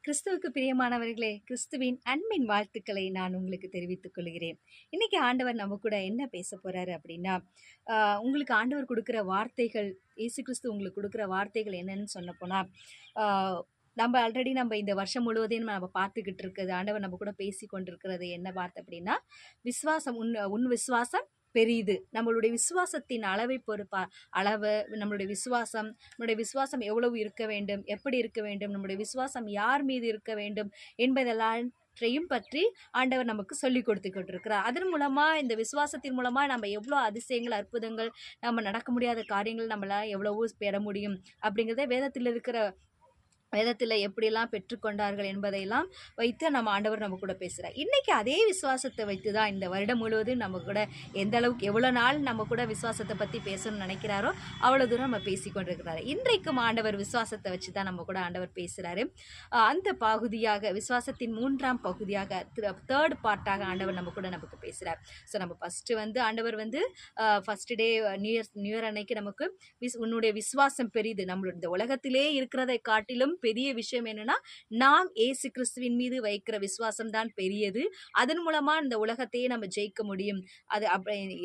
கிறிஸ்துவுக்கு பிரியமானவர்களே, கிறிஸ்துவின் அன்பின் வாழ்த்துக்களை நான் உங்களுக்கு தெரிவித்துக் கொள்கிறேன். இன்னைக்கு ஆண்டவர் நம்ம கூட என்ன பேசப் போறாரு அப்படின்னா, அ உங்களுக்கு ஆண்டவர் குடுக்கிற வார்த்தைகள், இயேசு கிறிஸ்து உங்களுக்கு குடுக்கிற வார்த்தைகள் என்னன்னு சொல்லப்போனா, ஆ நம்ம இந்த வருஷம் முழுவதையும் நம்ம பார்த்துக்கிட்டு இருக்கிறது, ஆண்டவர் நம்ம கூட பேசிக் கொண்டிருக்கிறது என்ன வார்த்தை அப்படின்னா, விசுவாசம் உன் உன் விசுவாசம் பெரிது. நம்மளுடைய விசுவாசத்தின் அளவை பொறுப்பா அளவு நம்முடைய விசுவாசம் எவ்வளவு இருக்க வேண்டும், எப்படி இருக்க வேண்டும், நம்முடைய விசுவாசம் யார் மீது இருக்க வேண்டும் என்பதெல்லாற்றையும் பற்றி ஆண்டவர் நமக்கு சொல்லிக் கொடுத்து கொண்டிருக்கிறார். அதன் மூலமா இந்த விசுவாசத்தின் மூலமா நம்ம எவ்வளோ அதிசயங்கள், அற்புதங்கள், நம்ம நடக்க முடியாத காரியங்கள் நம்மளால எவ்வளவோ பெற முடியும் அப்படிங்கிறத வேதத்தில் எப்படியெல்லாம் பெற்றுக்கொண்டார்கள் என்பதையெல்லாம் வைத்து நம்ம ஆண்டவர் நம்ம கூட பேசுகிறார். இன்றைக்கி அதே விசுவாசத்தை வைத்து தான் இந்த வருடம் முழுவதும் நம்ம கூட எந்த அளவுக்கு எவ்வளோ நாள் நம்ம கூட விசுவாசத்தை பற்றி பேசணும்னு நினைக்கிறாரோ அவ்வளோ தூரம் நம்ம பேசி கொண்டிருக்கிறாரு. இன்றைக்கும் ஆண்டவர் விசுவாசத்தை வச்சு தான் நம்ம கூட ஆண்டவர் பேசுகிறாரு. அந்த பகுதியாக விசுவாசத்தின் 3ஆம் பகுதியாக தேர்ட் பார்ட்டாக ஆண்டவர் நம்ம கூட நமக்கு பேசுகிறார். ஸோ நம்ம ஃபஸ்ட்டு ஆண்டவர் ஃபஸ்ட்டு டே நியூ இயர் அன்னைக்கு நமக்கு உன்னுடைய விசுவாசம் பெரிது, நம்மளுடைய இந்த உலகத்திலே இருக்கிறதை காட்டிலும் பெரிய விஷயம் என்னன்னா, நாம் இயேசு கிறிஸ்துவின் மீது வைக்கிற விசுவாசம் தான் பெரியது. அதன் மூலமா இந்த உலகத்தையே நம்ம ஜெயிக்க முடியும், அது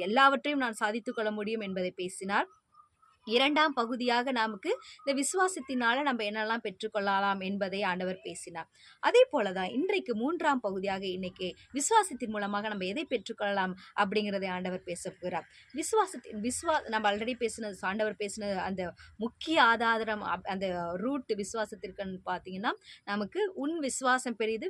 எல்லாவற்றையும் நான் சாதித்துக் கொள்ள முடியும் என்பதை பேசினார். 2ஆம் பகுதியாக நமக்கு இந்த விசுவாசத்தினால நம்ம என்னெல்லாம் பெற்றுக்கொள்ளலாம் என்பதை ஆண்டவர் பேசினார். அதே போல தான் இன்றைக்கு 3ஆம் பகுதியாக இன்னைக்கு விசுவாசத்தின் மூலமாக நம்ம எதை பெற்றுக்கொள்ளலாம் அப்படிங்கிறதை ஆண்டவர் பேச போகிறார். நம்ம ஆல்ரெடி ஆண்டவர் பேசின அந்த முக்கிய ஆதாரம், அந்த ரூட் விசுவாசத்திற்குன்னு பார்த்தீங்கன்னா, நமக்கு உன் விசுவாசம் பெரிது,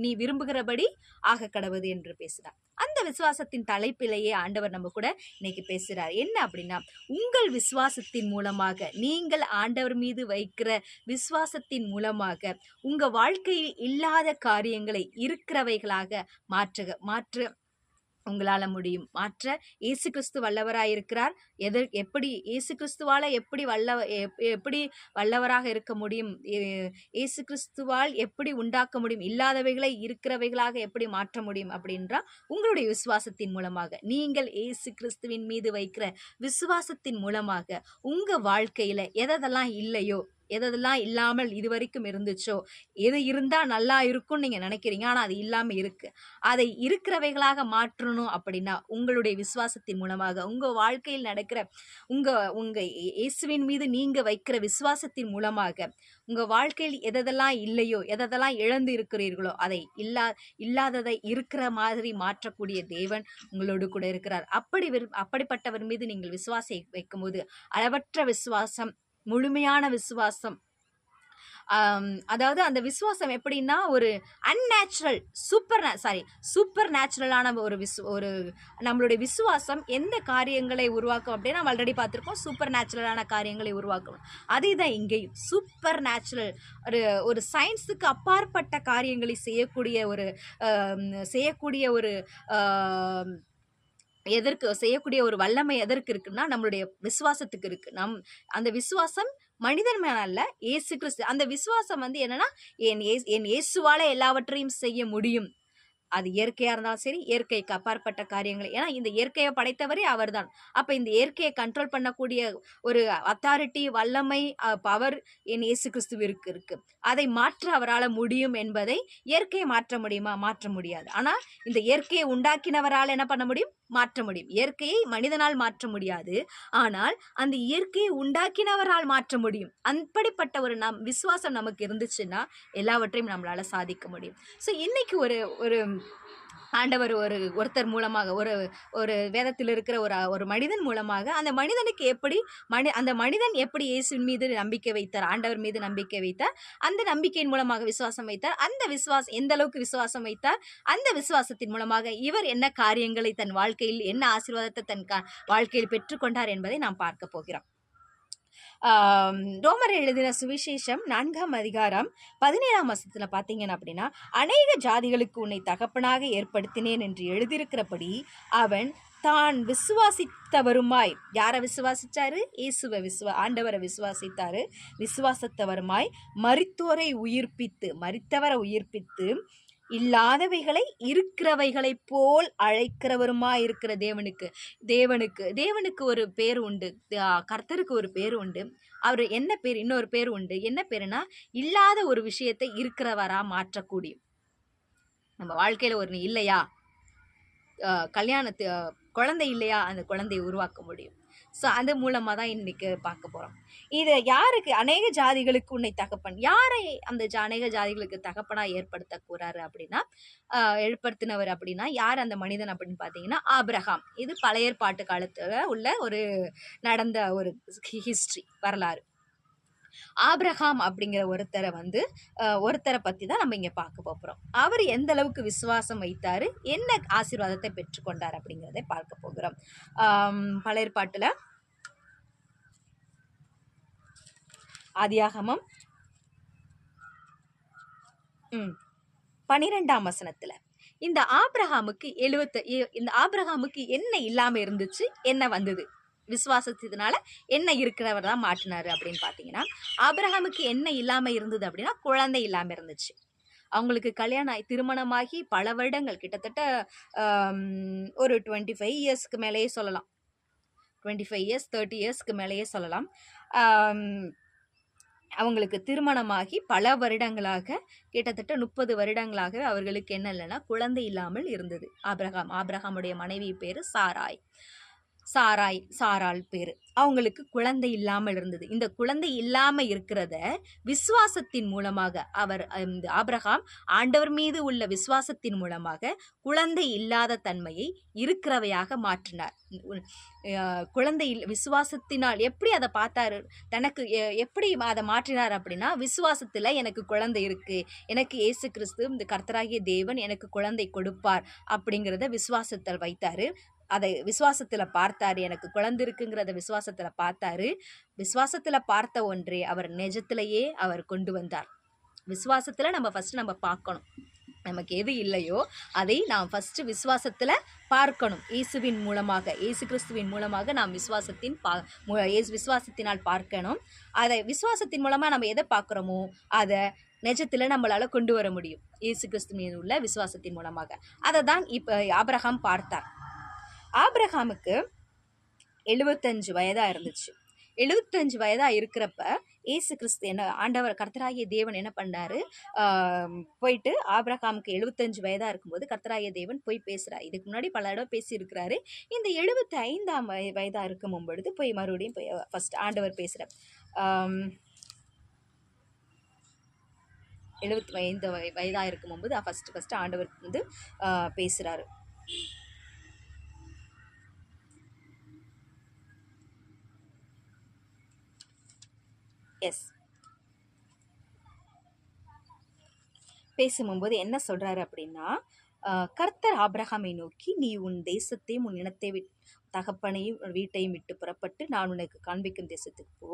நீ விரும்புகிறபடி ஆக கடவுது என்று பேசினார். அந்த விசுவாசத்தின் தலைப்பிலேயே ஆண்டவர் நம்ம கூட இன்னைக்கு பேசுகிறார். என்ன அப்படின்னா, உங்கள் விசுவாசத்தின் மூலமாக, நீங்கள் ஆண்டவர் மீது வைக்கிற விசுவாசத்தின் மூலமாக உங்க வாழ்க்கையில் இல்லாத காரியங்களை இருக்கிறவைகளாக மாற்ற உங்களால முடியும். மாற்ற இயேசு கிறிஸ்து வல்லவராயிருக்கிறார். எப்படி இயேசு கிறிஸ்துவால எப்படி வல்லவராக இருக்க முடியும், இயேசு கிறிஸ்துவால் எப்படி உண்டாக்க முடியும், இல்லாதவைகளை இருக்கிறவைகளாக எப்படி மாற்ற முடியும் அப்படின்றா உங்களுடைய விசுவாசத்தின் மூலமாக, நீங்கள் இயேசு கிறிஸ்துவின் மீது வைக்கிற விசுவாசத்தின் மூலமாக உங்க வாழ்க்கையில எதெல்லாம் இல்லையோ, எதெல்லாம் இல்லாமல் இதுவரைக்கும் இருந்துச்சோ, எது இருந்தால் நல்லா இருக்கும்னு நீங்கள் நினைக்கிறீங்க, ஆனால் அது இல்லாமல் இருக்குது, அதை இருக்கிறவைகளாக மாற்றணும் அப்படின்னா உங்களுடைய விசுவாசத்தின் மூலமாக, உங்கள் வாழ்க்கையில் நடக்கிற உங்கள் இயேசுவின் மீது நீங்கள் வைக்கிற விசுவாசத்தின் மூலமாக உங்கள் வாழ்க்கையில் எதெல்லாம் இல்லையோ, எதெல்லாம் இழந்து இருக்கிறீர்களோ, அதை இல்லாததை இருக்கிற மாதிரி மாற்றக்கூடிய தேவன் உங்களோடு கூட இருக்கிறார். அப்படிப்பட்டவர் மீது நீங்கள் விசுவாசம் வைக்கும்போது அளவற்ற விசுவாசம், முழுமையான விசுவாசம், அதாவது அந்த விசுவாசம் எப்படின்னா, ஒரு அன்நேச்சுரல் சூப்பர் நேச்சுரலான ஒரு நம்மளுடைய விசுவாசம் எந்த காரியங்களை உருவாக்கும் அப்படின்னா, நம்ம ஆல்ரெடி பார்த்துருக்கோம், சூப்பர் நேச்சுரலான காரியங்களை உருவாக்கணும். அதே தான் இங்கேயும் சூப்பர் நேச்சுரல், ஒரு சயின்ஸுக்கு அப்பாற்பட்ட காரியங்களை செய்யக்கூடிய ஒரு வல்லமை எதற்கு இருக்குன்னா, நம்மளுடைய விசுவாசத்துக்கு இருக்கு. அந்த விசுவாசம் மனிதன் மேல அல்ல, இயேசு கிறிஸ்து. அந்த விசுவாசம் என்னன்னா, என் இயேசுவால எல்லாவற்றையும் செய்ய முடியும். அது இயற்கையாக இருந்தாலும் சரி, இயற்கைக்கு அப்பாற்பட்ட காரியங்கள். ஏன்னா இந்த இயற்கையை படைத்தவரே அவர் தான். அப்போ இந்த இயற்கையை கண்ட்ரோல் பண்ணக்கூடிய ஒரு அத்தாரிட்டி, வல்லமை, பவர் என் இயேசு கிறிஸ்துவிற்கு இருக்கு. அதை மாற்ற அவரால் முடியும் என்பதை, இயற்கையை மாற்ற முடியுமா? மாற்ற முடியாது. ஆனால் இந்த இயற்கையை உண்டாக்கினவரால் என்ன பண்ண முடியும்? மாற்ற முடியும். இயற்கையை மனிதனால் மாற்ற முடியாது, ஆனால் அந்த இயற்கையை உண்டாக்கினவரால் மாற்ற முடியும். அப்படிப்பட்ட ஒரு விசுவாசம் நமக்கு இருந்துச்சுன்னா எல்லாவற்றையும் நம்மளால சாதிக்க முடியும். ஸோ இன்னைக்கு ஒரு ஆண்டவர் ஒருத்தர் மூலமாக, ஒரு வேதத்தில் இருக்கிற ஒரு மனிதன் மூலமாக, அந்த மனிதனுக்கு அந்த மனிதன் எப்படி இயேசுவின் மீது நம்பிக்கை வைத்தார், ஆண்டவர் மீது நம்பிக்கை வைத்தார், அந்த நம்பிக்கையின் மூலமாக விசுவாசம் வைத்தார், அந்த விசுவாசம் எந்த அளவுக்கு விசுவாசம் வைத்தார், அந்த விசுவாசத்தின் மூலமாக இவர் என்ன காரியங்களை தன் வாழ்க்கையில், என்ன ஆசீர்வாதத்தை தன் வாழ்க்கையில் பெற்றுக்கொண்டார் என்பதை நாம் பார்க்க போகிறோம். ரோமர் எழுதின சுவிசேஷம் 4ஆம் அதிகாரம் 17ஆம் வசனத்துல பார்த்தீங்கன்னா அப்படின்னா, அநேக ஜாதிகளுக்கு உன்னை தகப்பனாக ஏற்படுத்தினேன் என்று எழுதியிருக்கிறபடி அவன் தான் விசுவாசித்தவருமாய், யாரை விசுவாசிச்சாரு? இயேசுவை ஆண்டவரை விசுவாசித்தாரு. விசுவாசத்தவருமாய் மரித்தவரை உயிர்ப்பித்து இல்லாதவைகளை இருக்கிறவைகளைப் போல் அழைக்கிறவருமா இருக்கிற தேவனுக்கு ஒரு பேர் உண்டு. கர்த்தருக்கு ஒரு பேர் உண்டு. அவர் என்ன பேர்? இன்னொரு பேர் உண்டு. என்ன பேருனா, இல்லாத ஒரு விஷயத்தை இருக்கிறவரா மாற்றக்கூடியும். நம்ம வாழ்க்கையில ஒரு இல்லையா, கல்யாணத்து குழந்தை இல்லையா, அந்த குழந்தையை உருவாக்க முடியும். ஸோ அது மூலமாக தான் இன்னைக்கு பார்க்க போகிறோம். இது யாருக்கு? அநேக ஜாதிகளுக்கு உன்னை தகப்பன். யாரை அந்த அநேக ஜாதிகளுக்கு தகப்பனாக ஏற்படுத்தக்கூறாரு அப்படின்னா, ஏற்படுத்தினவர் அப்படின்னா யார் அந்த மனிதன் அப்படின்னு பார்த்தீங்கன்னா ஆபிரகாம். இது பழைய ஏற்பாட்டு காலத்தில் உள்ள ஒரு நடந்த ஒரு ஹிஸ்ட்ரி, வரலாறு. ஆபிரகாம் அப்படிங்கிற ஒருத்தரை பற்றி தான் நம்ம இங்கே பார்க்க போகிறோம். அவர் எந்த அளவுக்கு விசுவாசம் வைத்தாரு, என்ன ஆசீர்வாதத்தை பெற்றுக்கொண்டார் அப்படிங்கிறதை பார்க்க போகிறோம். பழைய ஏற்பாட்டில் ஆதியாகமம் 12ஆம் வசனத்துல இந்த ஆபிரகாமுக்கு என்ன இல்லாம இருந்துச்சு, என்ன வந்தது? விசுவாசத்தினால என்ன இருக்கிறவர் தான் மாற்றினாரு அப்படின்னு பார்த்தீங்கன்னா, ஆபிரகாமுக்கு என்ன இல்லாம இருந்தது அப்படின்னா, குழந்தை இல்லாம இருந்துச்சு. அவங்களுக்கு திருமணமாகி பல வருடங்கள், கிட்டத்தட்ட ஒரு 25 இயர்ஸ்க்கு மேலேயே சொல்லலாம். 25 இயர்ஸ் 30 இயர்ஸ்க்கு மேலேயே சொல்லலாம். அவங்களுக்கு திருமணமாகி பல வருடங்களாக, கிட்டத்தட்ட 30 வருடங்களாக அவர்களுக்கு என்ன இல்லைன்னா குழந்தை இல்லாமல் இருந்தது. ஆபிரகாமுடைய மனைவி பேரு சாராள் பேரு. அவங்களுக்கு குழந்தை இல்லாமல் இருந்தது. இந்த குழந்தை இல்லாம இருக்கிறத விசுவாசத்தின் மூலமாக ஆபிரகாம் ஆண்டவர் மீது உள்ள விசுவாசத்தின் மூலமாக குழந்தை இல்லாத தன்மையை இருக்கிறவையாக மாற்றினார். குழந்தை விசுவாசத்தினால் எப்படி அதை பார்த்தாரு, தனக்கு எப்படி அதை மாற்றினார் அப்படின்னா, விசுவாசத்துல எனக்கு குழந்தை இருக்கு, எனக்கு இயேசு கிறிஸ்து இந்த கர்த்தராகிய தேவன் எனக்கு குழந்தை கொடுப்பார் அப்படிங்கிறத விசுவாசத்தில் வைத்தாரு. அதை விசுவாசத்துல பார்த்தாரு. எனக்கு குழந்தை இருக்குங்கிறத விசுவாசத்துல பார்த்தாரு. விசுவாசத்துல பார்த்த ஒன்றே அவர் நிஜத்திலேயே அவர் கொண்டு வந்தார். விசுவாசத்துல நம்ம பார்க்கணும். நமக்கு எது இல்லையோ அதை நாம் ஃபர்ஸ்ட் விசுவாசத்துல பார்க்கணும். இயேசு கிறிஸ்துவின் மூலமாக நாம் விசுவாசத்தினால் பார்க்கணும். அதை விசுவாசத்தின் மூலமா நம்ம எதை பார்க்கிறோமோ அதை நிஜத்துல நம்மளால கொண்டு வர முடியும். இயேசு கிறிஸ்துவின் உள்ள விசுவாசத்தின் மூலமாக. அதை தான் இப்ப ஆபிரகாம் பார்த்தார். ஆபிரகாமுக்கு 75 வயதா இருந்துச்சு. 75 வயதா இருக்கிறப்ப இயேசு கிறிஸ்து ஆண்டவர் கர்த்தராகிய தேவன் என்ன பண்ணாரு, போயிட்டு ஆபிரகாமுக்கு 75 வயதா இருக்கும்போது கர்த்தராகிய தேவன் போய் பேசுறாரு. இதுக்கு முன்னாடி பல இடம் பேசி இருக்கிறாரு. இந்த 75ஆம் வயதா இருக்கும் பொழுது போய் மறுபடியும் ஃபர்ஸ்ட் ஆண்டவர் பேசுறார். 75 வயதா இருக்கும் போது ஃபர்ஸ்ட் ஆண்டவர் பேசுறாரு. பேசும்போது என்ன சொல்றாரு அப்படின்னா, கர்த்தர் ஆபிரகாமை நோக்கி, நீ உன் தேசத்தையும் உன் இனத்தை தகப்பனையும் வீட்டையும் விட்டு புறப்பட்டு நான் உனக்கு காண்பிக்கும் தேசத்துக்கு போ.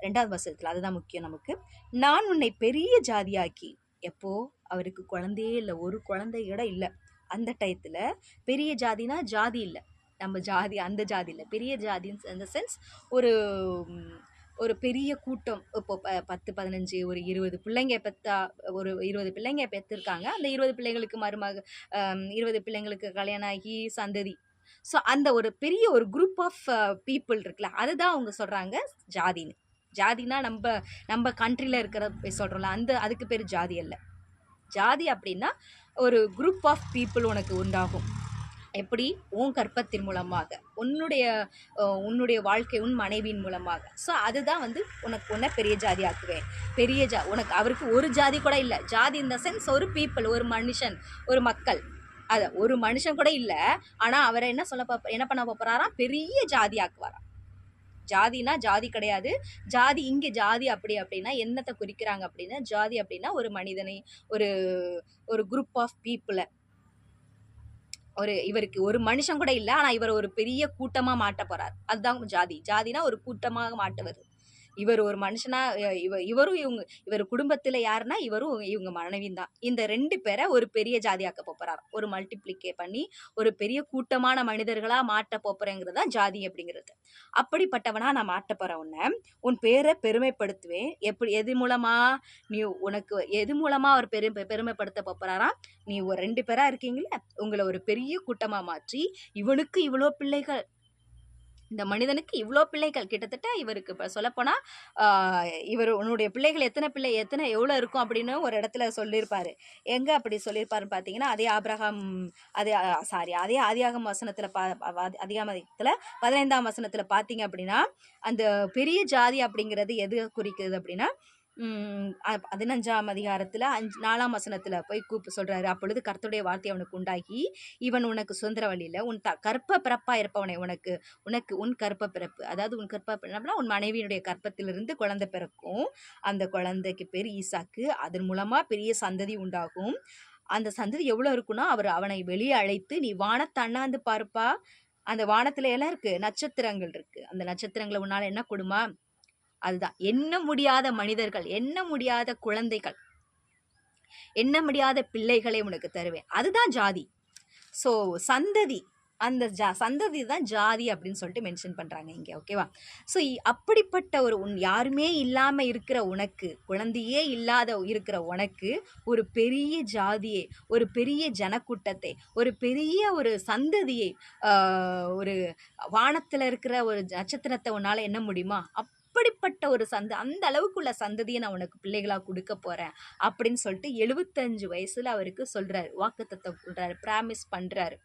2வது வசனத்துல அதுதான் முக்கியம் நமக்கு. நான் உன்னை பெரிய ஜாதியாக்கி. எப்போ? அவருக்கு குழந்தையே இல்லை, ஒரு குழந்தை கூட இல்லை. அந்த டயத்துல பெரிய ஜாதினா ஜாதி இல்லை, நம்ம ஜாதி அந்த ஜாதி இல்லை, பெரிய ஜாதின்னு அந்த சென்ஸ் ஒரு பெரிய கூட்டம். இப்போ 10 15 ஒரு 20 பிள்ளைங்க ஒரு 20 பிள்ளைங்க பெற்றிருக்காங்க. அந்த 20 பிள்ளைங்களுக்கு 20 பிள்ளைங்களுக்கு கல்யாணம் ஆகி சந்ததி. ஸோ அந்த ஒரு பெரிய ஒரு குரூப் ஆஃப் பீப்புள் இருக்குல்ல, அதுதான் அவங்க சொல்றாங்க ஜாதின்னு. ஜாதினா நம்ம கண்ட்ரியில் இருக்கிற சொல்றோம்ல, அதுக்கு பேர் ஜாதி அல்ல. ஜாதி அப்படின்னா ஒரு குரூப் ஆஃப் பீப்புள் உனக்கு உண்டாகும். எப்படி? உன் கற்பத்தின் மூலமாக, உன்னுடைய வாழ்க்கை, உன் மனைவியின் மூலமாக. ஸோ அதுதான் உன்னை பெரிய ஜாதி ஆக்குவேன். உனக்கு அவருக்கு ஒரு ஜாதி கூட இல்லை. ஜாதி இந்த சென்ஸ் ஒரு பீப்புள், ஒரு மனுஷன், ஒரு மக்கள். ஒரு மனுஷன் கூட இல்லை. ஆனால் அவரை என்ன பண்ண போறாராம்? பெரிய ஜாதி ஆக்குவாராம். ஜாதினா ஜாதி கிடையாது. ஜாதி இங்கே ஜாதி அப்படின்னா என்னத்தை குறிக்கிறாங்க அப்படின்னா, ஜாதி அப்படின்னா ஒரு மனிதனை, ஒரு குரூப் ஆஃப் பீப்புளை, இவருக்கு ஒரு மனுஷன் கூட இல்லை, ஆனா இவர் ஒரு பெரிய கூட்டமா மாட்ட போறார். அதுதான் ஜாதி. ஜாதினா ஒரு கூட்டமாக மாட்டுவது. இவர் ஒரு மனுஷனா இவரும் இவர் குடும்பத்துல யாருன்னா இவரும் இவங்க மனைவியும் தான். இந்த 2 பேரை ஒரு பெரிய ஜாதியாக்க போறாராம். ஒரு மல்டிப்ளிகே பண்ணி ஒரு பெரிய கூட்டமான மனிதர்களா மாற்ற போறேங்கிறது தான் ஜாதி அப்படிங்கிறது. அப்படிப்பட்டவனா நான் மாற்ற போறேன் உன்னை. உன் பேரை பெருமைப்படுத்துவேன். எப்படி எது மூலமா? நீ உனக்கு எது மூலமா அவர் பெருமைப்படுத்த போறாராம்? நீ ஒரு 2 பேரா இருக்கீங்கல்ல, உங்களை ஒரு பெரிய கூட்டமா மாற்றி இவனுக்கு இவ்வளோ பிள்ளைகள், இந்த மனிதனுக்கு இவ்வளோ பிள்ளைகள், கிட்டத்தட்ட இவருக்கு இப்போ சொல்லப்போனா இவர் உன்னுடைய பிள்ளைகள் எத்தனை எவ்வளோ இருக்கும் அப்படின்னு ஒரு இடத்துல சொல்லியிருப்பாரு. எங்க அப்படி சொல்லியிருப்பாருன்னு பார்த்தீங்கன்னா, அதே ஆபிரகாம் அதே அதே ஆதியாகம வசனத்துல அதிகாமத்துல 15ஆம் வசனத்துல பார்த்தீங்க அப்படின்னா, அந்த பெரிய ஜாதி அப்படிங்கிறது எது குறிக்குது அப்படின்னா 15ஆம் அதிகாரத்துல 4ஆம் வசனத்துல போய் சொல்றாரு. அப்பொழுது கர்த்தருடைய வார்த்தை அவனுக்கு உண்டாகி, இவன் உனக்கு சுதந்திரவழியில உன் கற்ப பிறப்பா இருப்பவனை உனக்கு உன் கற்ப பிறப்பு, அதாவது உன் கற்ப பிறப்புனா உன் மனைவியினுடைய கற்பத்திலிருந்து குழந்தை பிறக்கும். அந்த குழந்தைக்கு பேர் ஈசாக்கு. அதன் மூலமா பெரிய சந்ததி உண்டாகும். அந்த சந்ததி எவ்வளவு இருக்குன்னா, அவனை வெளியே அழைத்து, நீ வானத்தை அண்ணாந்து பார்ப்பா, அந்த வானத்துல எல்லாம் இருக்கு, நட்சத்திரங்கள் இருக்கு, அந்த நட்சத்திரங்களை உன்னால என்ன கொடுமா? அதுதான் எண்ண முடியாத மனிதர்கள், எண்ண முடியாத குழந்தைகள், எண்ண முடியாத பிள்ளைகளை உனக்கு தருவேன். அதுதான் ஜாதி. ஸோ சந்ததி, அந்த சந்ததி தான் ஜாதி அப்படின்னு சொல்லிட்டு மென்ஷன் பண்றாங்க இங்க. ஓகேவா? ஸோ அப்படிப்பட்ட ஒரு யாருமே இல்லாம இருக்கிற உனக்கு, குழந்தையே இல்லாத இருக்கிற உனக்கு ஒரு பெரிய ஜாதியை, ஒரு பெரிய ஜனக்கூட்டத்தை, ஒரு பெரிய ஒரு சந்ததியை, ஒரு வானத்துல இருக்கிற ஒரு நட்சத்திரத்தை உன்னால என்ன முடியுமா? அப்படிப்பட்ட ஒரு அந்த அளவுக்குள்ள சந்ததியை நான் உனக்கு பிள்ளைகளா கொடுக்க போறேன் அப்படின்னு சொல்லிட்டு 75 வயசுல அவருக்கு சொல்றாரு, வாக்குத்தத்தம் சொல்றாரு, பிராமிஸ் பண்றாரு.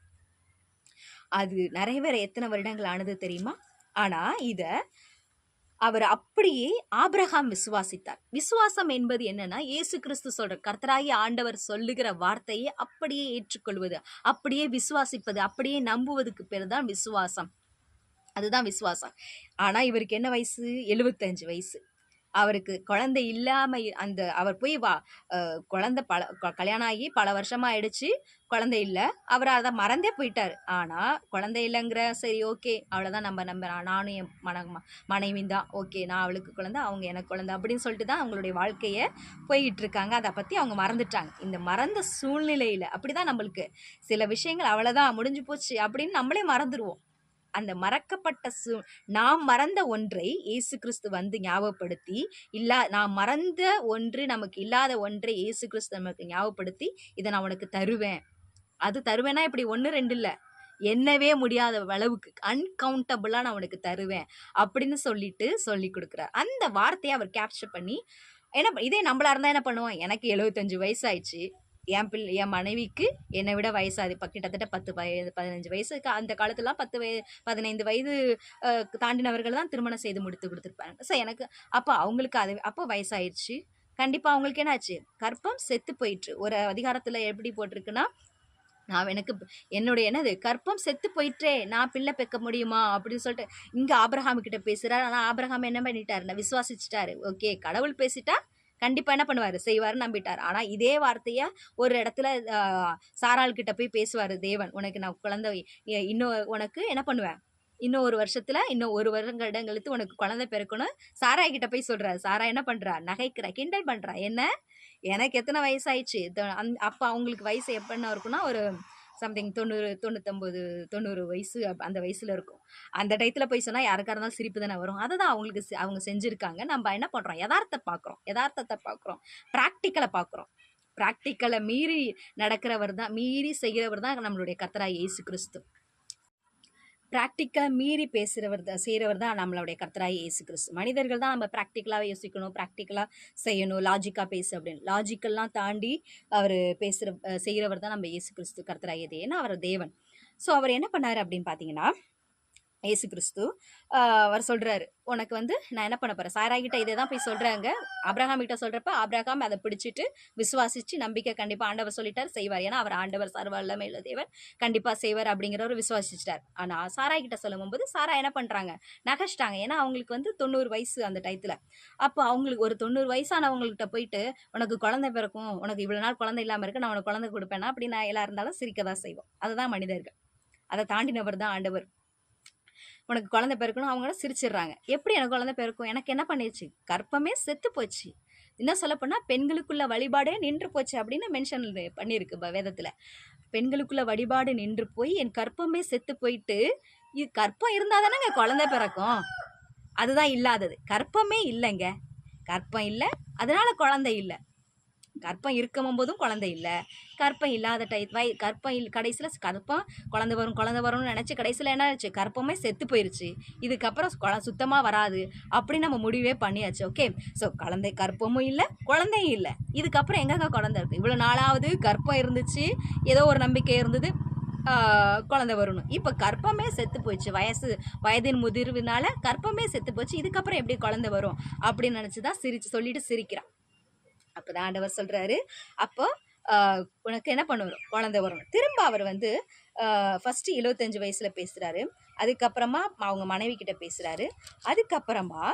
அது நிறைவேற எத்தனை வருடங்கள் ஆனது தெரியுமா? ஆனா இத அவர் அப்படியே ஆபிரகாம் விசுவாசித்தார். விசுவாசம் என்பது என்னன்னா, இயேசு கிறிஸ்து சொல்ற, கர்த்தராகிய ஆண்டவர் சொல்லுகிற வார்த்தையை அப்படியே ஏற்றுக்கொள்வது, அப்படியே விசுவாசிப்பது, அப்படியே நம்புவதுக்கு பேர் தான் விசுவாசம். அதுதான் விசுவாசம். ஆனா இவருக்கு என்ன வயசு? 75 வயசு. அவருக்கு குழந்தை இல்லாம அவர் போய் குழந்தை கல்யாணம் ஆகி பல வருஷமா ஆயிடுச்சு, குழந்தை இல்ல. அவர் அதை மறந்தே போயிட்டாரு. ஆனா குழந்தை இல்லைங்கிற, சரி ஓகே அவ்வளவுதான், நானும் என் மனைவியும் தான், ஓகே நான் அவளுக்கு குழந்தை, அவங்க எனக்கு குழந்தை அப்படின்னு சொல்லிட்டு தான் அவங்களுடைய வாழ்க்கைய போய்கிட்டு இருக்காங்க. அதை பத்தி அவங்க மறந்துட்டாங்க. இந்த மறந்த சூழ்நிலையில அப்படிதான் நம்மளுக்கு சில விஷயங்கள் அவ்வளவுதான் முடிஞ்சு போச்சு அப்படின்னு நம்மளே மறந்துடுவோம். அந்த மறக்கப்பட்ட நாம் மறந்த ஒன்றை இயேசு கிறிஸ்து வந்து ஞாபகப்படுத்தி, நாம் மறந்த ஒன்று, நமக்கு இல்லாத ஒன்றை இயேசு கிறிஸ்து நமக்கு ஞாபகப்படுத்தி, இதை நான் உனக்கு தருவேன். அது தருவேன்னா இப்படி 1 2 இல்ல, எண்ணவே முடியாத அளவுக்கு அன்கவுண்டபிளா நான் உனக்கு தருவேன் அப்படின்னு சொல்லிட்டு சொல்லி கொடுக்குறார். அந்த வார்த்தையை அவர் கேப்சர் பண்ணி, இதே நம்மளா இருந்தா என்ன பண்ணுவோம்? எனக்கு 75 வயசு ஆயிடுச்சு, என் மனைவிக்கு என்னை விட வயசாது, இப்போ கிட்டத்தட்ட 10 வயது 15 வயசுக்கு, அந்த காலத்துலாம் 15 வயது தாண்டினவர்கள் தான் திருமணம் செய்து முடித்து கொடுத்துருப்பாங்க. ஸோ எனக்கு அப்போ அவங்களுக்கு அப்போ வயசாயிடுச்சு. கண்டிப்பாக அவங்களுக்கு என்ன ஆச்சு? கற்பம் செத்து போயிட்டு. ஒரு அதிகாரத்தில் எப்படி போட்டிருக்குன்னா, எனக்கு என்னுடைய கற்பம் செத்து போயிட்டே, நான் பிள்ளை பெக்க முடியுமா அப்படின்னு சொல்லிட்டு இங்க ஆபிரகாம் கிட்ட பேசுறாரு. ஆனா ஆபிரகாம் என்ன பண்ணிட்டாரு? விசுவாசிச்சுட்டாரு. ஓகே, கடவுள் பேசிட்டா கண்டிப்பா என்ன பண்ணுவாரு? செய்வாரு, நம்பிட்டார். ஆனா இதே வார்த்தைய ஒரு இடத்துல சாராள் கிட்ட போய் பேசுவாரு தேவன், உனக்கு நான் குழந்தை இன்னும் உனக்கு என்ன பண்ணுவேன், இன்னும் 1 வருஷத்துல, இன்னும் 1 வருடம் கழித்து உனக்கு குழந்தை பிறக்கணும். சாராய் கிட்ட போய் சொல்றாரு. சாரா என்ன பண்றா? நகைக்கிறா, கிண்டல் பண்றா. என்ன, எனக்கு எத்தனை வயசாயிடுச்சு? அப்ப அவங்களுக்கு வயசு எப்படின்னா இருக்குன்னா, ஒரு சம்திங் 90 99 90 வயசு அந்த வயசுல இருக்கும். அந்த டயத்துல போய் சொன்னா யாருக்கா இருந்தாலும் சிரிப்பு தானே வரும். அதுதான் அவங்க செஞ்சிருக்காங்க. நம்ம என்ன பண்றோம்? யதார்த்தத்தை பார்க்குறோம், ப்ராக்டிக்கலை பார்க்குறோம். ப்ராக்டிக்கலை மீறி நடக்கிறவர் தான், மீறி செய்கிறவர் தான் நம்மளுடைய கர்த்தராகிய இயேசு கிறிஸ்து. ப்ராக்டிக்கலாக மீறி செய்கிறவர் தான் நம்மளுடைய கர்த்தராகிய இயேசு கிறிஸ்து. மனிதர்கள் தான் நம்ம ப்ராக்டிக்கலாக யோசிக்கணும், ப்ராக்டிக்கலாக செய்யணும், லாஜிக்காக பேசு அப்படின்னு. லாஜிக்கல்லாம் தாண்டி அவர் செய்கிறவர் தான் நம்ம இயேசு கிறிஸ்து கர்த்தராகியது. ஏன்னா அவர் தேவன். ஸோ அவர் என்ன பண்ணார் அப்படின்னு பார்த்தீங்கன்னா, இயேசு கிறிஸ்து அவர் சொல்றாரு, உனக்கு நான் என்ன பண்ண போறேன்? சாராய் கிட்ட இதை தான் போய் சொல்றாங்க. ஆபிரகாம் கிட்ட சொல்றப்ப ஆபிரகாம் அதை பிடிச்சிட்டு விசுவாசிச்சு, நம்பிக்கை கண்டிப்பா ஆண்டவர் சொல்லிட்டார், செய்வார். ஏன்னா அவர் ஆண்டவர், சர்வ வல்லமை உள்ள தேவன், கண்டிப்பா செய்வார் அப்படிங்கிறவர் விசுவாசிச்சிட்டார். ஆனா சாராய் கிட்ட சொல்லும் போது சாரா என்ன பண்றாங்க? நகைச்சிட்டாங்க. ஏன்னா அவங்களுக்கு 90 வயசு அந்த டயத்துல. அப்போ அவங்களுக்கு ஒரு 90 வயசானவங்கள்கிட்ட போயிட்டு, உனக்கு குழந்தை பிறக்கும், உனக்கு இவ்வளவு நாள் குழந்தை இல்லாம இருக்கு, நான் உனக்கு குழந்தை கொடுப்பேன்னா அப்படின்னு எல்லாரும் இருந்தாலும் சிரிக்கதான் செய்வோம். அதுதான் மனிதர்கள். அதை தாண்டினவர் தான் ஆண்டவர். உனக்கு குழந்தை பிறக்கணும். அவங்களும் சிரிச்சிடுறாங்க. எப்படி எனக்கு குழந்தை பிறக்கும்? எனக்கு என்ன பண்ணிடுச்சு? கர்ப்பமே செத்து போச்சு. இன்னும் சொல்லப்போனால் பெண்களுக்குள்ள வழிபாடே நின்று போச்சு அப்படின்னு மென்ஷன் பண்ணியிருக்கு வேதத்தில். பெண்களுக்குள்ள வழிபாடு நின்று போய் என் கர்ப்பமே செத்து போயிட்டு, இது கர்ப்பம் இருந்தால் தானேங்க குழந்தை பிறக்கும். அதுதான் இல்லாதது. கர்ப்பமே இல்லைங்க. கர்ப்பம் இல்லை, அதனால குழந்தை இல்லை. கர்ப்பம் இருக்கும் போதும் குழந்தை இல்லை. கர்ப்பம் இல்லாத கர்ப்பம் கடைசியில் குழந்தை வரும்னு நினச்சி கடைசியில் என்ன ஆச்சு? கர்ப்பமே செத்து போயிடுச்சு. இதுக்கப்புறம் சுத்தமாக வராது அப்படின்னு நம்ம முடிவே பண்ணியாச்சு. ஓகே, ஸோ கர்ப்பமும் இல்லை, குழந்தையும் இல்லை. இதுக்கப்புறம் எங்கங்க குழந்தை இருக்குது? இவ்வளோ நாளாவது கர்ப்பம் இருந்துச்சு, ஏதோ ஒரு நம்பிக்கை இருந்தது குழந்தை வரணும். இப்போ கர்ப்பமே செத்து போச்சு. வயதின் முதிர்வினால கர்ப்பமே செத்து போச்சு. இதுக்கப்புறம் எப்படி குழந்தை வரும் அப்படின்னு நினச்சி தான் சொல்லிட்டு சிரிக்கிறான். அப்போ தான் ஆண்டவர் சொல்கிறாரு, அப்போ உனக்கு என்ன பண்ணுவோம்? குழந்தை வரணும். திரும்ப அவர் ஃபஸ்ட்டு 75 வயசில் பேசுகிறாரு. அதுக்கப்புறமா அவங்க மனைவி கிட்ட பேசுகிறாரு. அதுக்கப்புறமா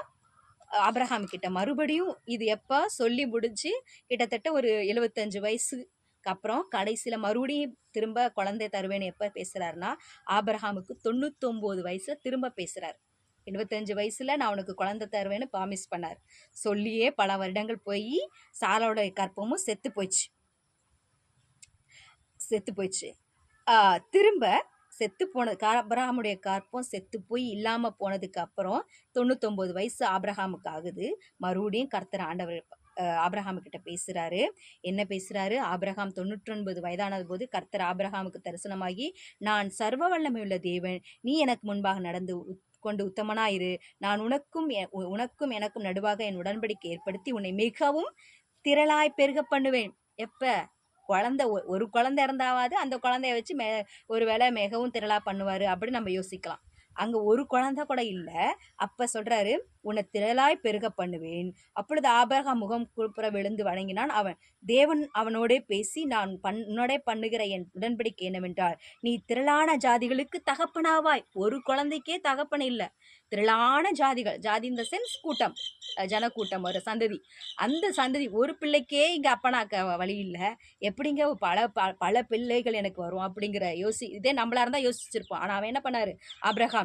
ஆபிரகாம் கிட்ட மறுபடியும் இது எப்போ சொல்லி முடிஞ்சு கிட்டத்தட்ட ஒரு 75 வயசுக்கு அப்புறம் கடைசியில் மறுபடியும் திரும்ப குழந்தை தருவேன்னு எப்போ பேசுகிறாருன்னா, ஆபிரகாமுக்கு 99 வயசில் திரும்ப பேசுகிறார். 75 வயசில் நான் உனக்கு குழந்தை தருவேன்னு ப்ராமிஸ் பண்ணார். சொல்லியே பல வருடங்கள் போய் சாராவோட கற்பமும் செத்து போயிடுச்சு. திரும்ப செத்து போனது ஆபிரகாமுடைய கற்பம் செத்து போய் இல்லாமல் போனதுக்கு அப்புறம் 99 வயசு ஆபிரகாமுக்கு ஆகுது. மறுபடியும் கர்த்தர் ஆண்டவர் ஆபிரகாமுக்கிட்ட பேசுகிறாரு. என்ன பேசுகிறாரு? ஆபிரகாம் 99 வயதானது போது கர்த்தர் ஆபிரகாமுக்கு தரிசனமாகி, நான் சர்வ வல்லமையுள்ள தேவன், நீ எனக்கு முன்பாக நடந்து கொண்டு உத்தமனாயிரு. நான் உனக்கும் எனக்கும் நடுவாக என் உடன்படிக்கை ஏற்படுத்தி உன்னை மிகவும் திரளாய் பெருக பண்ணுவேன். எப்ப ஒரு குழந்தை இருந்தாவது அந்த குழந்தைய வச்சு ஒரு வேளை மிகவும் திரளா பண்ணுவாரு அப்படின்னு நம்ம யோசிக்கலாம். அங்க ஒரு குழந்தை கூட இல்லை. அப்ப சொல்றாரு, உன்னை திரளாய் பெருக பண்ணுவேன். அப்பொழுது ஆபிரகாம் முகம் குப்புற விழுந்து வணங்கினான். தேவன் அவனோடே பேசி, நான் உன்னோட பண்ணுகிற என் உடன்படிக்கை என்னவென்றால், நீ திரளான ஜாதிகளுக்கு தகப்பனாவாய். ஒரு குழந்தைக்கே தகப்பன் இல்லை, திரளான ஜாதிகள், ஜாதி இந்த சென்ஸ் கூட்டம், ஜனக்கூட்டம், ஒரு சந்ததி. அந்த சந்ததி ஒரு பிள்ளைக்கே இங்க அப்பனாக்க வழி இல்லை, எப்படிங்க பல பிள்ளைகள் எனக்கு வரும் அப்படிங்கிற இதே நம்மளா இருந்தா யோசிச்சிருப்போம். ஆனா அவன் என்ன பண்ணாரு? ஆபிரகாம்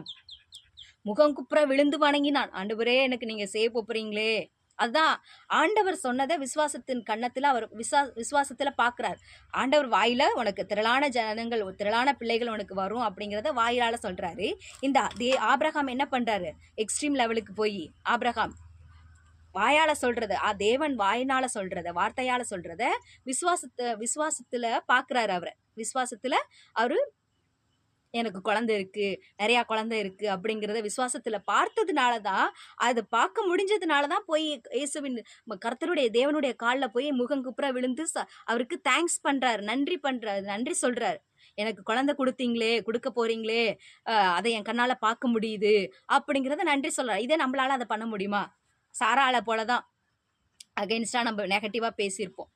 முகம் குப்புற விழுந்து வணங்கினான். ஆண்டவரே, எனக்கு நீங்க செய்ய போறீங்களே. அதுதான் ஆண்டவர் சொன்னதை விசுவாசத்தின் கண்ணத்துல அவர் விசுவாசத்துல பாக்குறார். ஆண்டவர் வாயில உனக்கு திரளான ஜனங்கள், திரளான பிள்ளைகள் உனக்கு வரும் அப்படிங்கிறத வாயிலால சொல்றாரு. இந்த ஆபிரகாம் என்ன பண்றாரு? எக்ஸ்ட்ரீம் லெவலுக்கு போய் ஆபிரகாம் வாயால சொல்றத, தேவன் வாயினால சொல்றத, வார்த்தையால சொல்றத விசுவாசத்துல பாக்குறாரு. விசுவாசத்துல அவரு எனக்கு குழந்தை இருக்கு, நிறைய குழந்தை இருக்கு அப்படிங்கிறத விசுவாசத்துல பார்த்ததுனாலதான், அது பார்க்க முடிஞ்சதுனாலதான் போய் இயேசுவின் கர்த்தருடைய தேவனுடைய காலில் போய் முகங்குப்புற விழுந்து அவருக்கு தேங்க்ஸ் பண்றாரு, நன்றி சொல்றாரு. எனக்கு குழந்தை கொடுக்க போறீங்களே, அதை என் கண்ணால பார்க்க முடியுது அப்படிங்கிறத நன்றி சொல்றாரு. இதே நம்மளால அதை பண்ண முடியுமா? சாராளை போலதான் அகைன்ஸ்டா நம்ம நெகட்டிவா பேசியிருப்போம்.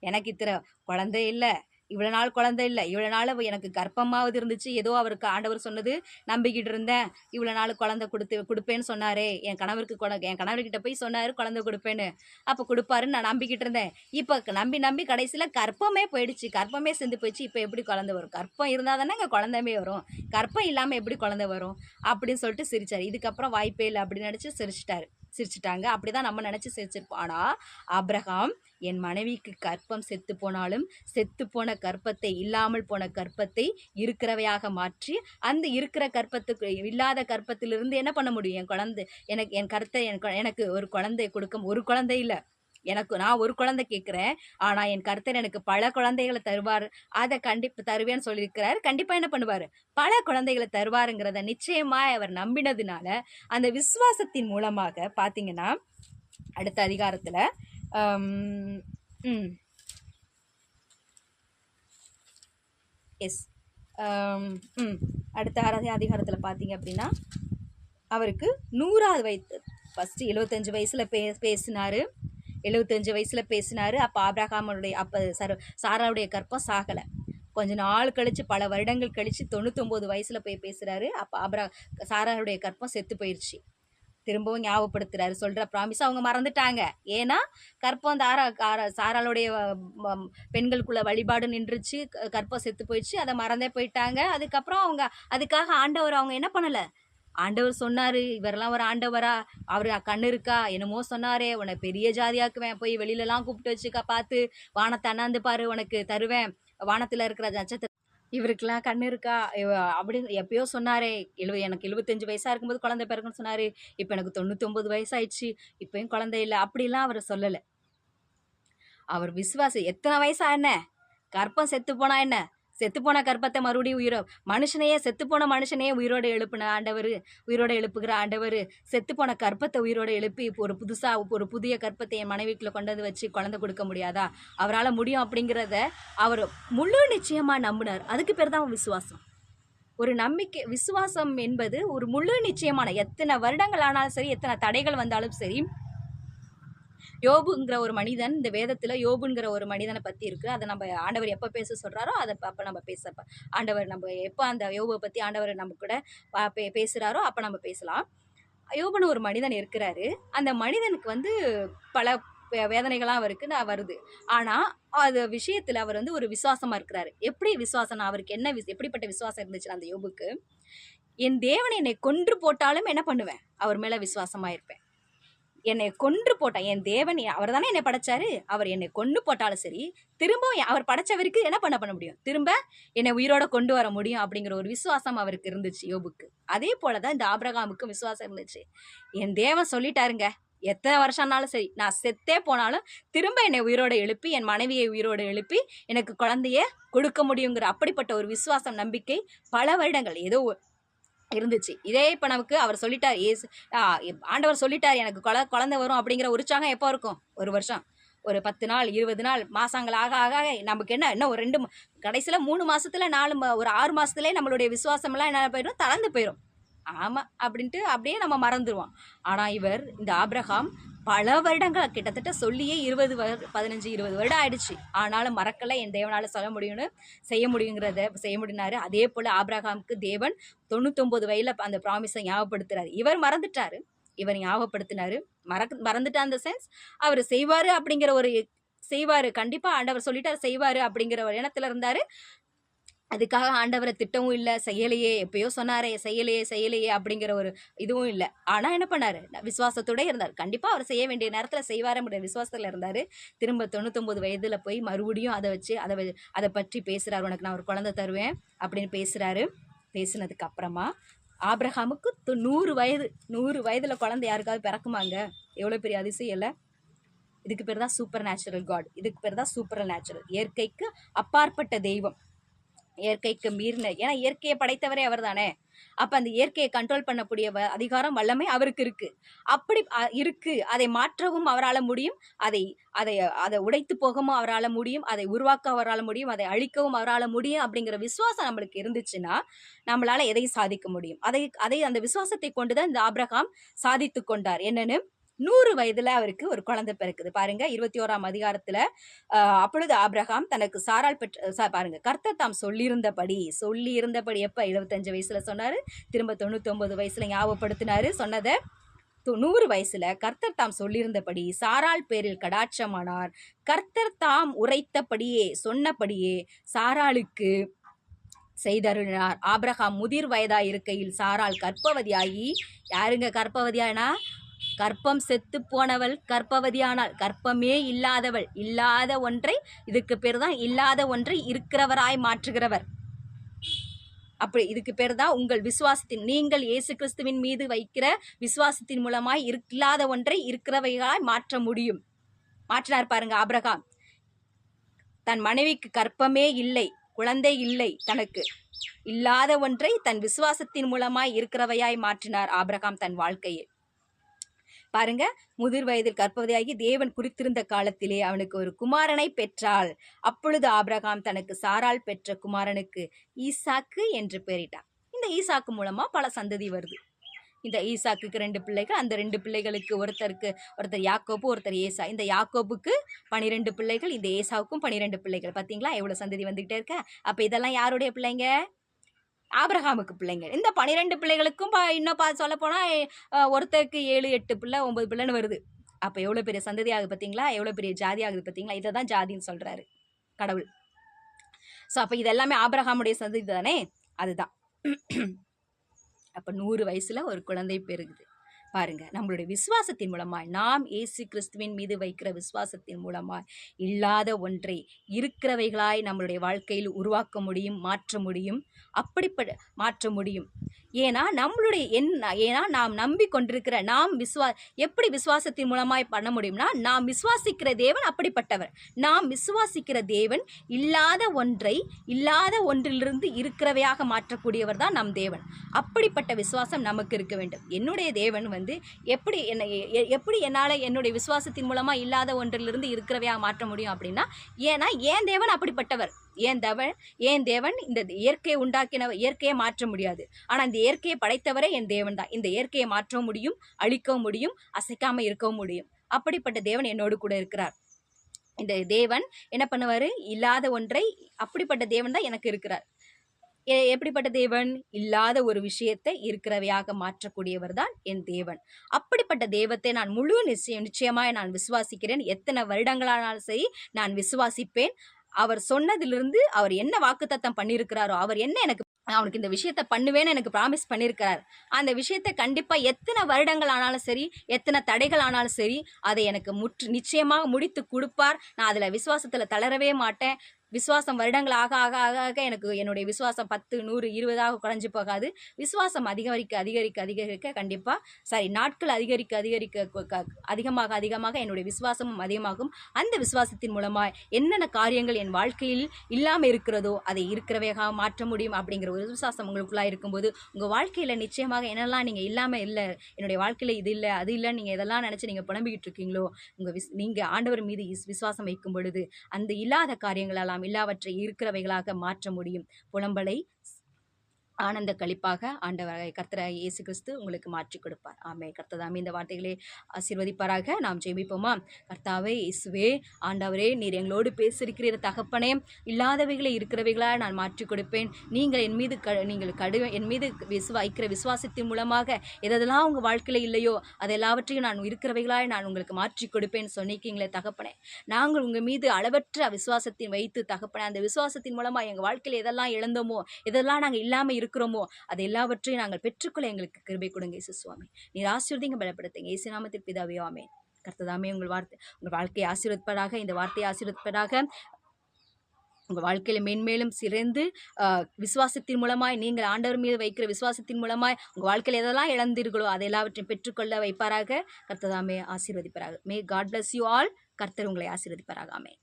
எனக்கு இத்தனை குழந்தை இல்லை, இவ்வளோ நாள் குழந்தை இல்லை, இவ்வளோ நாள் எனக்கு கர்ப்பமாவது இருந்துச்சு, ஏதோ அவருக்கு ஆண்டவர் சொன்னது நம்பிக்கிட்டு இருந்தேன், இவ்வளோ நாள் குழந்தை கொடுப்பேன்னு சொன்னாரே, என் கணவர்கிட்ட போய் சொன்னார் குழந்தை கொடுப்பேன்னு, அப்போ கொடுப்பாருன்னு நான் நம்பிக்கிட்டு இருந்தேன். இப்போ நம்பி கடைசியில் கர்ப்பமே போயிடுச்சு, கர்ப்பமே செஞ்சு போயிடுச்சு. இப்போ எப்படி குழந்தை வரும்? கர்ப்பம் இருந்தால் தானே இங்கே குழந்தைமே வரும், கர்ப்பம் இல்லாமல் எப்படி குழந்தை வரும் அப்படின்னு சொல்லிட்டு சிரிச்சார். இதுக்கப்புறம் வாய்ப்பே இல்லை அப்படின்னு நினச்சி சிரிச்சிட்டாங்க. அப்படிதான் நம்ம நினச்சி சிரிச்சிருப்போம். ஆனால் ஆபிரகாம், என் மனைவிக்கு கர்ப்பம் செத்து போனாலும் செத்து போன கர்ப்பத்தை, இல்லாமல் போன கர்ப்பத்தை இருக்கிறவையாக மாற்றி, அந்த இருக்கிற கர்ப்பத்துக்கு இல்லாத கர்ப்பத்திலிருந்து என்ன பண்ண முடியும்? என் குழந்தை எனக்கு ஒரு குழந்தை கொடுக்கும். ஒரு குழந்தை இல்லை, நான் ஒரு குழந்தை கேட்குறேன், ஆனால் என் கர்த்தர் எனக்கு பல குழந்தைகளை தருவார், அதை கண்டிப்பாக தருவேன்னு சொல்லியிருக்கிறார். கண்டிப்பாக என்ன பண்ணுவார்? பல குழந்தைகளை தருவாருங்கிறத நிச்சயமாக அவர் நம்பினதுனால, அந்த விசுவாசத்தின் மூலமாக பார்த்தீங்கன்னா அடுத்த அதிகாரத்தில் அடுத்த அதிகாரத்தில் பார்த்தீங்க அப்படின்னா, அவருக்கு 100வது வயது, ஃபஸ்ட்டு 75 வயசில் பேசினார். 75 வயசில் பேசினார். அப்போ சாராவுடைய கற்பம் சாகலை. கொஞ்ச நாள் கழித்து, பல வருடங்கள் கழித்து 99 வயசில் போய் பேசுகிறாரு. அப்போ சாராவுடைய கற்பம் செத்து போயிடுச்சு. திரும்பவும் ஞாபகப்படுத்துறாரு, சொல்கிற ப்ராமிஸ் அவங்க மறந்துட்டாங்க. ஏன்னா கற்பம் சாராளுடைய பெண்களுக்குள்ள வழிபாடு நின்றுச்சு, கற்பம் செத்து போயிடுச்சு, அதை மறந்தே போயிட்டாங்க. அதுக்கப்புறம் அதுக்காக ஆண்டவர் அவங்க என்ன பண்ணலை? ஆண்டவர் சொன்னார், இவரெல்லாம் ஒரு ஆண்டவரா, அவர் கண்ணு இருக்கா என்னமோ சொன்னாரே, உன்னை பெரிய ஜாதியாக்குவேன், போய் வெளியிலலாம் கூப்பிட்டு வச்சுக்கா பார்த்து வானத்தை அண்ணாந்து பாரு உனக்கு தருவேன், வானத்தில் இருக்கிற நட்சத்திரம், இவருக்கெல்லாம் கண்ணு இருக்கா அப்படின்னு எப்பயோ சொன்னாரே. எனக்கு 75 வயசா இருக்கும்போது குழந்தை பிறகுன்னு சொன்னாரு, இப்போ எனக்கு 99 வயசாயிடுச்சு, இப்பயும் குழந்தை இல்லை, அப்படிலாம் அவர் சொல்லலை. அவர் விசுவாசி. எத்தனை வயசா என்ன, கற்பம் செத்து போனா என்ன, செத்து போன கற்பத்தை மறுபடியும் உயிரோ, மனுஷனையே செத்து போன மனுஷனையே உயிரோடு எழுப்புன ஆண்டவர், உயிரோட எழுப்புகிற ஆண்டவர், செத்து போன கற்பத்தை உயிரோட எழுப்பி இப்போ ஒரு புதிய கற்பத்தை என் மனைவிக்குள்ள கொண்டு வந்து வச்சு குழந்தை கொடுக்க முடியாதா, அவரால் முடியும் அப்படிங்கிறத அவர் முழு நிச்சயமா நம்பினார். அதுக்கு பேர் தான் விசுவாசம். ஒரு நம்பிக்கை, விசுவாசம் என்பது ஒரு முழு நிச்சயமான, எத்தனை வருடங்கள் ஆனாலும் சரி, எத்தனை தடைகள் வந்தாலும் சரி. யோபுங்கிற ஒரு மனிதன், இந்த வேதத்தில் யோபுங்கிற ஒரு மனிதனை பற்றி இருக்குது. அதை நம்ம ஆண்டவர் எப்போ பேச சொல்கிறாரோ அதை அப்போ நம்ம பேச, ஆண்டவர் நம்ம எப்போ அந்த யோபை பற்றி ஆண்டவர் நம்ம கூட பேசுகிறாரோ அப்போ நம்ம பேசலாம். யோபுன்னு ஒரு மனிதன் இருக்கிறாரு. அந்த மனிதனுக்கு வந்து பல வேதனைகளாக அவருக்கு வருது. ஆனால் அது விஷயத்தில் அவர் வந்து ஒரு விசுவாசமாக இருக்கிறாரு. எப்படி விசுவாசம், அவருக்கு என்ன எப்படிப்பட்ட விசுவாசம் இருந்துச்சு அந்த யோபுக்கு, என் தேவன் என்னை கொன்று போட்டாலும் என்ன பண்ணுவேன், அவர் மேலே விசுவாசமாக இருப்பேன். என்னை கொன்று போட்டான் என் தேவன், அவர் தானே என்னை படைச்சாரு, அவர் என்னை கொன்று போட்டாலும் சரி, திரும்ப அவர் படைச்சவருக்கு என்ன பண்ண முடியும், திரும்ப என்னை உயிரோட கொண்டு வர முடியும் அப்படிங்கிற ஒரு விசுவாசம் அவருக்கு இருந்துச்சு யோபுக்கு. அதே போலதான் இந்த ஆபிரகாமுக்கு விசுவாசம் இருந்துச்சு. என் தேவன் சொல்லிட்டாருங்க, எத்தனை வருஷம்னாலும் சரி, நான் செத்தே போனாலும் திரும்ப என்னை உயிரோட எழுப்பி, என் மனைவியை உயிரோட எழுப்பி எனக்கு குழந்தைய கொடுக்க முடியுங்கிற அப்படிப்பட்ட ஒரு விசுவாசம், நம்பிக்கை பல வருடங்கள் ஏதோ இருந்துச்சு. இதே இப்போ நமக்கு அவர் சொல்லிட்டார், ஆண்டவர் சொல்லிட்டார் எனக்கு குழந்தை வரும் அப்படிங்கிற உற்சாகம் எப்போ இருக்கும், ஒரு வருஷம், ஒரு 10 நாள் 20 நாள் மாதங்கள் ஆக ஆக நமக்கு என்ன ஒரு 2 கடைசியில் 3 மாதத்தில் 4 ஒரு 6 மாதத்துலேயே நம்மளுடைய விசுவாசமெல்லாம் என்ன போயிடும், தளர்ந்து போயிடும். ஆமாம் அப்படின்ட்டு அப்படியே நம்ம மறந்துடுவோம். ஆனால் இவர் இந்த ஆபிரகாம் பல வருடங்கள், கிட்டத்தட்ட சொல்லியே 15-20 வருடம் ஆயிடுச்சு, ஆனாலும் மறக்கலை, என் தேவனால் செய்ய முடியினாரு. அதே போல் ஆபிரகாமுக்கு தேவன் 99 வயதில் அந்த ப்ராமிஸை ஞாபகப்படுத்துறாரு. இவர் மறந்துட்டாரு, இவர் ஞாபகப்படுத்தினாரு. மறந்துட்டா அந்த சென்ஸ், அவர் செய்வார் அப்படிங்கிற ஒரு செய்வார், கண்டிப்பாக ஆண்டவர் சொல்லிட்டார் செய்வார் அப்படிங்கிற ஒரு எண்ணத்தில் இருந்தார். அதுக்காக ஆண்டவரை திட்டவும் இல்லை, செய்யலையே, எப்பயோ சொன்னாரே செய்யலையே அப்படிங்கிற ஒரு இதுவும் இல்லை. ஆனால் என்ன பண்ணார், விசுவாசத்தோட இருந்தார். கண்டிப்பாக அவர் செய்ய வேண்டிய நேரத்தில் செய்வார் அப்படிங்கிற விசுவாசத்தில் இருந்தார். திரும்ப 99 வயதில் போய் மறுபடியும் அதை பற்றி பேசுகிறார். உனக்கு நான் ஒரு குழந்தை தருவேன் அப்படின்னு பேசுகிறாரு. பேசினதுக்கு அப்புறமா ஆபிரகாமுக்கு 100 வயதில் குழந்தை யாருக்காவது பிறக்குமாங்க, எவ்வளோ பெரிய அதிசயம் இல்லை. இதுக்கு பேர் தான் சூப்பர் நேச்சுரல் காட், இதுக்கு பேர் தான் சூப்பர் நேச்சுரல், இயற்கைக்கு அப்பாற்பட்ட தெய்வம், இயற்கைக்கு மீறின. ஏன்னா இயற்கையை படைத்தவரே அவர் தானே. அப்போ அந்த இயற்கையை கண்ட்ரோல் பண்ணக்கூடிய அதிகாரம் வல்லமை அவருக்கு இருக்கு. அப்படி இருக்கு, அதை மாற்றவும் அவரால் முடியும், அதை உடைத்து போகவும் அவரால் முடியும், அதை உருவாக்க அவரால் முடியும், அதை அழிக்கவும் அவரால் முடியும். அப்படிங்கிற விசுவாசம் நம்மளுக்கு இருந்துச்சுன்னா நம்மளால எதையும் சாதிக்க முடியும். அதை அந்த விசுவாசத்தை கொண்டுதான் இந்த ஆபிரகாம் சாதித்து கொண்டார். என்னன்னு, 100 வயதுல அவருக்கு ஒரு குழந்தை பிறக்குது. பாருங்க 21ஆம் அதிகாரத்துல, அப்பொழுது ஆபிரகாம் தனக்கு சாராள் பாருங்க, கர்த்தர் தாம் சொல்லியிருந்தபடி எப்ப 75 வயசுல சொன்னாரு, திரும்ப 99 வயசுல ஞாபகப்படுத்தினாரு. சொன்னதை 100 வயசுல கர்த்தர் தாம் சொல்லியிருந்தபடி சாராள் பேரில் கடாட்சமானார். கர்த்தர் தாம் உரைத்தபடியே சொன்னபடியே சாராளுக்கு செய்தருளினார். ஆபிரகாம் முதிர் வயதாய் இருக்கையில் சாராள் கர்ப்பவதியாகி, யாருங்க கர்ப்பவதியானா, கற்பம் செத்து போனவள் கர்ப்பவதியானால், கற்பமே இல்லாதவள், இல்லாத ஒன்றை, இதுக்கு பேர் தான் இல்லாத ஒன்றை இருக்கிறவராய் மாற்றுகிறவர். அப்படி இதுக்கு பேர் தான் உங்கள் விசுவாசத்தின், நீங்கள் இயேசு கிறிஸ்துவின் மீது வைக்கிற விசுவாசத்தின் மூலமாய் இல்லாத ஒன்றை இருக்கிறவைகளாய் மாற்ற முடியும். மாற்றினார் பாருங்க ஆபிரகாம். தன் மனைவிக்கு கற்பமே இல்லை, குழந்தை இல்லை, தனக்கு இல்லாத ஒன்றை தன் விசுவாசத்தின் மூலமாய் இருக்கிறவையாய் மாற்றினார் ஆபிரகாம் தன் வாழ்க்கையை. பாருங்க, முதிர் வயதில் கர்ப்பவதியாகி தேவன் குறித்திருந்த காலத்திலே அவனுக்கு ஒரு குமாரனை பெற்றாள். அப்பொழுது ஆபிரகாம் தனக்கு சாராள் பெற்ற குமாரனுக்கு ஈசாக்கு என்று பெயரிட்டார். இந்த ஈசாக்கு மூலமா பல சந்ததி வருது. இந்த ஈசாக்குக்கு 2 பிள்ளைகள், அந்த 2 பிள்ளைகளுக்கு ஒருத்தர் யாக்கோபு, ஒருத்தர் ஏசா. இந்த யாக்கோபுக்கு 12 பிள்ளைகள், இந்த ஏசாவுக்கும் 12 பிள்ளைகள். பார்த்தீங்களா எவ்வளோ சந்ததி வந்துகிட்டே இருக்க. அப்போ இதெல்லாம் யாருடைய பிள்ளைங்க, ஆபிரகாமுக்கு பிள்ளைங்க. இந்த 12 பிள்ளைகளுக்கும் இன்னும் சொல்ல போனால் ஒருத்தருக்கு 7-8 பிள்ளை 9 பிள்ளைன்னு வருது. அப்போ எவ்வளோ பெரிய சந்ததி ஆகுது பார்த்தீங்களா, எவ்வளோ பெரிய ஜாதி ஆகுது பார்த்தீங்களா. இதை தான் ஜாதின்னு சொல்கிறாரு கடவுள். ஸோ அப்போ இது எல்லாமே ஆபிரகாமுடைய சந்ததி தானே, அதுதான். அப்போ 100 வயசில் ஒரு குழந்தை பெறுகுது. பாருங்க, நம்மளுடைய விசுவாசத்தின் மூலமாய், நாம் இயேசு கிறிஸ்துவின் மீது வைக்கிற விசுவாசத்தின் மூலமாய் இல்லாத ஒன்றை இருக்கிறவைகளாய் நம்மளுடைய வாழ்க்கையில் உருவாக்க முடியும், மாற்ற முடியும். அப்படிப்பட்ட மாற்ற முடியும். ஏன்னா நாம் நம்பி கொண்டிருக்கிற எப்படி விசுவாசத்தின் மூலமாய் பண்ண முடியும்னா, நாம் விசுவாசிக்கிற தேவன் அப்படிப்பட்டவர். நாம் விசுவாசிக்கிற தேவன் இல்லாத ஒன்றிலிருந்து இருக்கிறவையாக மாற்றக்கூடியவர் தான் நம் தேவன். அப்படிப்பட்ட விசுவாசம் நமக்கு இருக்க வேண்டும். என்னுடைய தேவன் எப்படி என்னால் என்னுடைய விசுவாசத்தின் மூலமாக இல்லாத ஒன்றிலிருந்து இருக்கிறவையாக மாற்ற முடியும் அப்படின்னா, ஏன்னா என் தேவன் அப்படிப்பட்டவர். ஏன் தேவன் இந்த இயற்கையை உண்டாக்கினவர். இயற்கையை மாற்ற முடியாது, ஆனால் இந்த இயற்கையை படைத்தவரே என் தேவன் தான். இந்த இயற்கையை மாற்றவும் முடியும், அழிக்கவும் முடியும், அசைக்காமல் இருக்கவும் முடியும். அப்படிப்பட்ட தேவன் என்னோடு கூட இருக்கிறார். இந்த தேவன் என்ன பண்ணுவார்? இல்லாத ஒன்றை, அப்படிப்பட்ட தேவன் தான் எனக்கு இருக்கிறார். எப்படிப்பட்ட தேவன்? இல்லாத ஒரு விஷயத்தை இருக்கிறவையாக மாற்றக்கூடியவர் தான் என் தேவன். அப்படிப்பட்ட தெய்வத்தை நான் முழு நிச்சயமாய் நான் விசுவாசிக்கிறேன். எத்தனை வருடங்களானாலும் சரி நான் விசுவாசிப்பேன். அவர் சொன்னதிலிருந்து, அவர் என்ன வாக்குத்தத்தம் பண்ணியிருக்கிறாரோ, அவனுக்கு இந்த விஷயத்த பண்ணுவேன்னு எனக்கு ப்ராமிஸ் பண்ணியிருக்கிறார். அந்த விஷயத்தை கண்டிப்பாக எத்தனை வருடங்கள் ஆனாலும் சரி, எத்தனை தடைகள் ஆனாலும் சரி, அதை எனக்கு நிச்சயமாக முடித்து கொடுப்பார். நான் அதில் விசுவாசத்தில் தளரவே மாட்டேன். விசுவாசம் வருடங்கள் ஆக ஆக ஆக ஆக எனக்கு என்னுடைய விசுவாசம் 10, 100, 20 குறைஞ்சி போகாது. விசுவாசம் அதிகரிக்க கண்டிப்பாக நாட்கள் அதிகமாக என்னுடைய விசுவாசமும் அதிகமாகும். அந்த விசுவாசத்தின் மூலமாக என்னென்ன காரியங்கள் என் வாழ்க்கையில் இல்லாமல் இருக்கிறதோ அதை இருக்கிறவையாக மாற்ற முடியும் அப்படிங்கிற ஒரு விசுவாசம் உங்களுக்குள்ளாக இருக்கும்போது, உங்கள் வாழ்க்கையில் நிச்சயமாக என்னெல்லாம் நீங்கள் இல்லாமல் இல்லை, என்னுடைய வாழ்க்கையில் இது இல்லை அது இல்லைன்னு நீங்கள் எதெல்லாம் நினச்சி நீங்கள் புலம்பிக்கிட்டு இருக்கீங்களோ, நீங்கள் ஆண்டவர் மீது விசுவாசம் வைக்கும் பொழுது அந்த இல்லாத காரியங்களெல்லாம் எல்லாவற்றை இருக்கிறவைகளாக மாற்ற முடியும். புலம்பலை ஆனந்த களிப்பாக ஆண்டவராகிய கர்த்தராகிய இயேசு கிறிஸ்து உங்களுக்கு மாற்றி கொடுப்பார். ஆமென். கர்த்ததாமே இந்த வார்த்தைகளை ஆசீர்வதிப்பாராக. நாம் ஜெபிப்போமா? கர்த்தாவே, இயேசுவே, ஆண்டவரே, நீர் எங்களோடு பேசியிருக்கிற தகப்பனே, இல்லாதவைகளை இருக்கிறவைகளாக நான் மாற்றி கொடுப்பேன். நீங்கள் என் மீது வைக்கிற விசுவாசத்தின் மூலமாக எதெல்லாம் உங்கள் வாழ்க்கையில் இல்லையோ அதெல்லாவற்றையும் நான் இருக்கிறவைகளாக நான் உங்களுக்கு மாற்றி கொடுப்பேன் சொன்னிருக்கீங்களே தகப்பனே. நாங்கள் உங்கள் மீது அளவற்ற விசுவாசத்தை வைத்து தகப்பனே, அந்த விசுவாசத்தின் மூலமாக எங்கள் வாழ்க்கையில் எதெல்லாம் இழந்தோமோ, எதெல்லாம் நாங்கள் இல்லாமல் இருக்கிறோமோ அது எல்லாவற்றையும் நாங்கள் பெற்றுக்கொள்ள எங்களுக்கு கிருபை கொடுங்க இயேசு சுவாமி. நீர் ஆசீர்வதிங்க, பலப்படுத்துங்க. இயேசு நாமத்தில் பிதாவே, ஆமென். கர்த்ததாமே உங்கள் வாழ்க்கையை ஆசீர்வதிப்பதாக, இந்த வார்த்தையை ஆசீர்வதிப்பதாக. உங்கள் வாழ்க்கையில் மேன்மேலும் சிறந்து விசுவாசத்தின் மூலமாய், நீங்கள் ஆண்டவர் மீது வைக்கிற விசுவாசத்தின் மூலமாய் உங்கள் வாழ்க்கையில் எதெல்லாம் இழந்தீர்களோ அதை எல்லாவற்றையும் பெற்றுக்கொள்ள வைப்பாராக. கர்த்ததாமே ஆசீர்வதிப்பாராக. May God bless you all. கர்த்தர் உங்களை ஆசீர்வதிப்பாராக. ஆமென்.